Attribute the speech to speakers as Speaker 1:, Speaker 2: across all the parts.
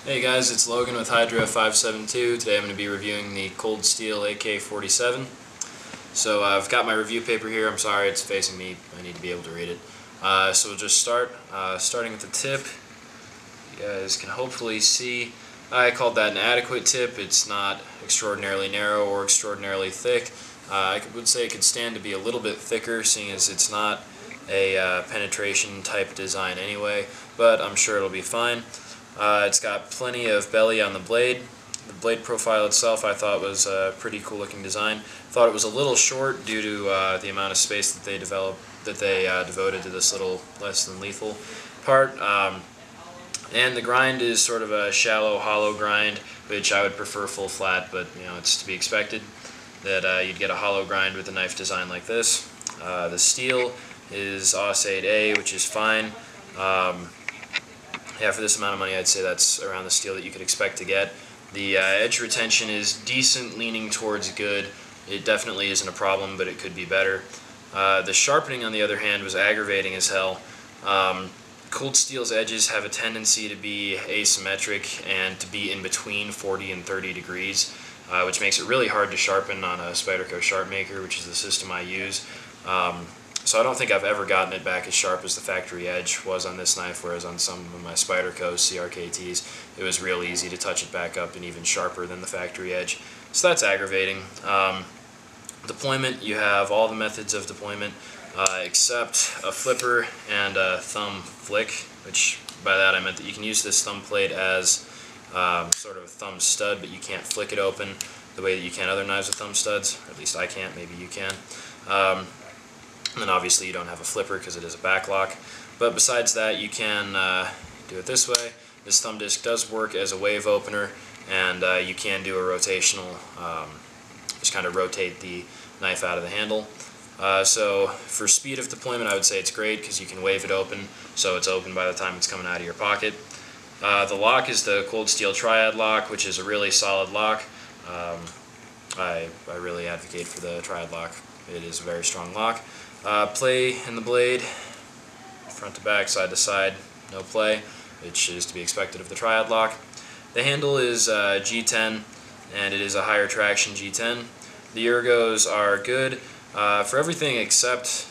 Speaker 1: Hey guys, it's Logan with AK47. Today I'm going to be reviewing the Cold Steel AK47. So I've got my review paper here. I'm sorry it's facing me. I need to be able to read it. So we'll just starting with the tip. You guys can hopefully see. I called that an adequate tip. It's not extraordinarily narrow or extraordinarily thick. I would say it could stand to be a little bit thicker, seeing as it's not a penetration type design anyway, but I'm sure it'll be fine. It's got plenty of belly on the blade. The blade profile itself I thought was a pretty cool looking design. Thought it was a little short due to the amount of space that they devoted to this little less than lethal part. And the grind is sort of a shallow, hollow grind, which I would prefer full flat, but you know, it's to be expected that you'd get a hollow grind with a knife design like this. The steel is AUS 8A, which is fine. Yeah, for this amount of money, I'd say that's around the steel that you could expect to get. The edge retention is decent, leaning towards good. It definitely isn't a problem, but it could be better. The sharpening, on the other hand, was aggravating as hell. Cold steel's edges have a tendency to be asymmetric and to be in between 40 and 30 degrees, which makes it really hard to sharpen on a Spyderco Sharp Maker, which is the system I use. So I don't think I've ever gotten it back as sharp as the factory edge was on this knife, whereas on some of my Spyderco CRKTs, it was real easy to touch it back up and even sharper than the factory edge. So that's aggravating. Deployment, you have all the methods of deployment except a flipper and a thumb flick, which by that I meant that you can use this thumb plate as sort of a thumb stud, but you can't flick it open the way that you can other knives with thumb studs, or at least I can't, maybe you can. And then obviously you don't have a flipper because it is a back lock. But besides that, you can do it this way. This thumb disc does work as a wave opener, and you can do a rotational, just kind of rotate the knife out of the handle. So for speed of deployment, I would say it's great because you can wave it open, so it's open by the time it's coming out of your pocket. The lock is the Cold Steel Triad lock, which is a really solid lock. I really advocate for the Triad lock. It is a very strong lock. Play in the blade, front to back, side to side, no play, which is to be expected of the Triad lock. The handle is G10, and it is a higher traction G10. The ergos are good for everything except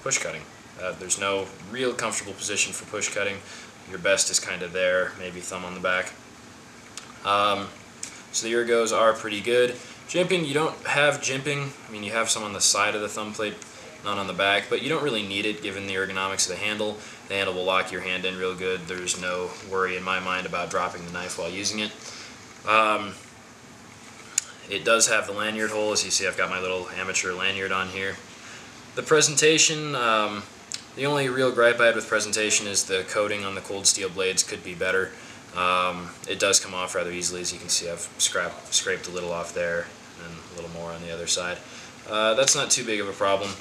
Speaker 1: push cutting. There's no real comfortable position for push cutting. Your best is kind of there, maybe thumb on the back. So the ergos are pretty good. Jimping, you don't have jimping. I mean, you have some on the side of the thumb plate, none on the back, but you don't really need it given the ergonomics of the handle. The handle will lock your hand in real good. There's no worry in my mind about dropping the knife while using it. It does have the lanyard hole. As you see, I've got my little amateur lanyard on here. The presentation, the only real gripe I had with presentation is the coating on the cold steel blades could be better. It does come off rather easily. As you can see, I've scraped a little off there and a little more on the other side. That's not too big of a problem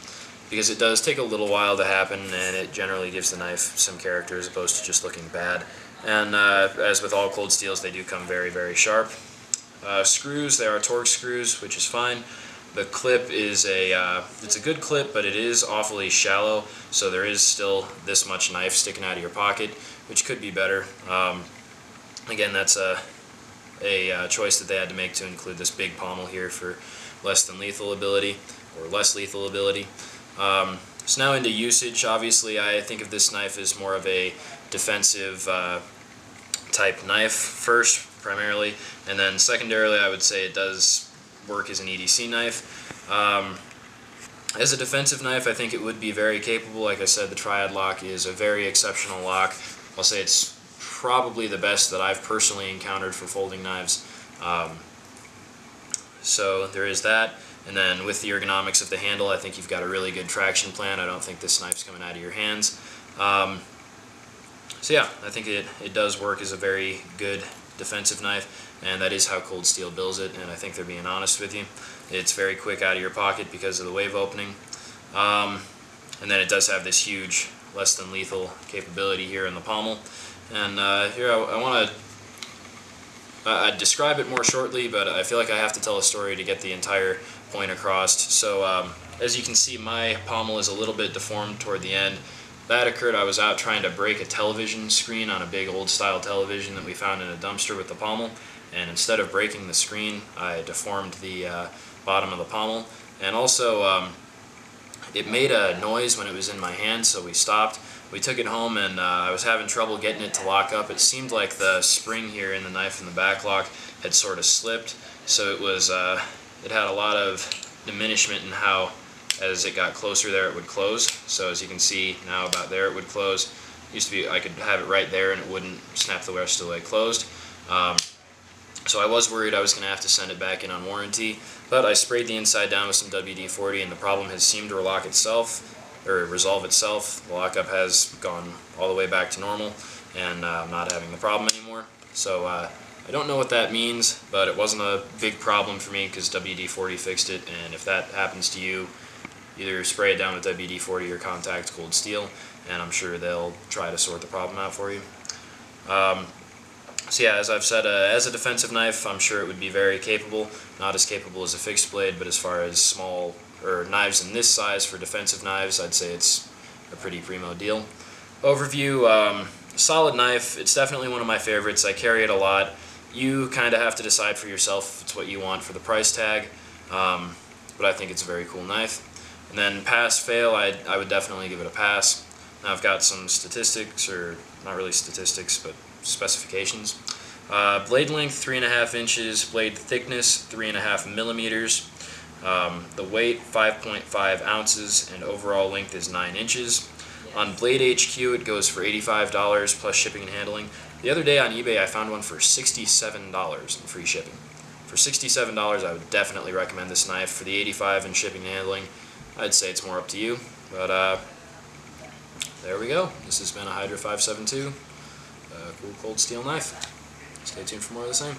Speaker 1: because it does take a little while to happen, and it generally gives the knife some character as opposed to just looking bad. And as with all cold steels, they do come very, very sharp. Screws, they are Torx screws, which is fine. The clip is it's a good clip, but it is awfully shallow, so there is still this much knife sticking out of your pocket, which could be better. Again, that's a choice that they had to make to include this big pommel here for less than lethal ability, or less lethal ability. So now into usage. Obviously, I think of this knife as more of a defensive type knife first, primarily, and then secondarily I would say it does work as an EDC knife. As a defensive knife, I think it would be very capable. Like I said, the Triad lock is a very exceptional lock. I'll say it's probably the best that I've personally encountered for folding knives. So there is that. And then with the ergonomics of the handle, I think you've got a really good traction plan. I don't think this knife's coming out of your hands. So yeah, I think it does work as a very good defensive knife, and that is how Cold Steel bills it, and I think they're being honest with you. It's very quick out of your pocket because of the wave opening. And then it does have this huge less than lethal capability here in the pommel. And here I want to I'd describe it more shortly, but I feel like I have to tell a story to get the entire point across. So as you can see, my pommel is a little bit deformed toward the end. That occurred, I was out trying to break a television screen on a big old style television that we found in a dumpster with the pommel, and instead of breaking the screen, I deformed the bottom of the pommel. And also, it made a noise when it was in my hand, so we stopped. We took it home, and I was having trouble getting it to lock up. It seemed like the spring here in the knife in the back lock had sort of slipped, so it had a lot of diminishment in how, as it got closer there, it would close. So as you can see now, about there it would close. Used to be I could have it right there and it wouldn't snap the rest of the way closed. So I was worried I was going to have to send it back in on warranty, but I sprayed the inside down with some WD-40 and the problem has seemed to resolve itself. The lockup has gone all the way back to normal, and I'm not having the problem anymore. So I don't know what that means, but it wasn't a big problem for me because WD-40 fixed it, and if that happens to you, either spray it down with WD-40 or contact Cold Steel, and I'm sure they'll try to sort the problem out for you. So yeah, as I've said, as a defensive knife, I'm sure it would be very capable. Not as capable as a fixed blade, but as far as small or knives in this size for defensive knives, I'd say it's a pretty primo deal. Overview, solid knife. It's definitely one of my favorites. I carry it a lot. You kind of have to decide for yourself if it's what you want for the price tag, but I think it's a very cool knife. And then pass, fail, I would definitely give it a pass. Now I've got some statistics, or not really statistics, but specifications. Blade length 3.5 inches, blade thickness 3.5 millimeters, the weight 5.5 ounces, and overall length is 9 inches. On Blade HQ it goes for $85 plus shipping and handling. The other day on eBay I found one for $67 and free shipping. For $67 I would definitely recommend this knife. For the $85 and shipping and handling, I'd say it's more up to you, but there we go. This has been a Hydra 572, cool cold steel knife. Stay tuned for more of the same.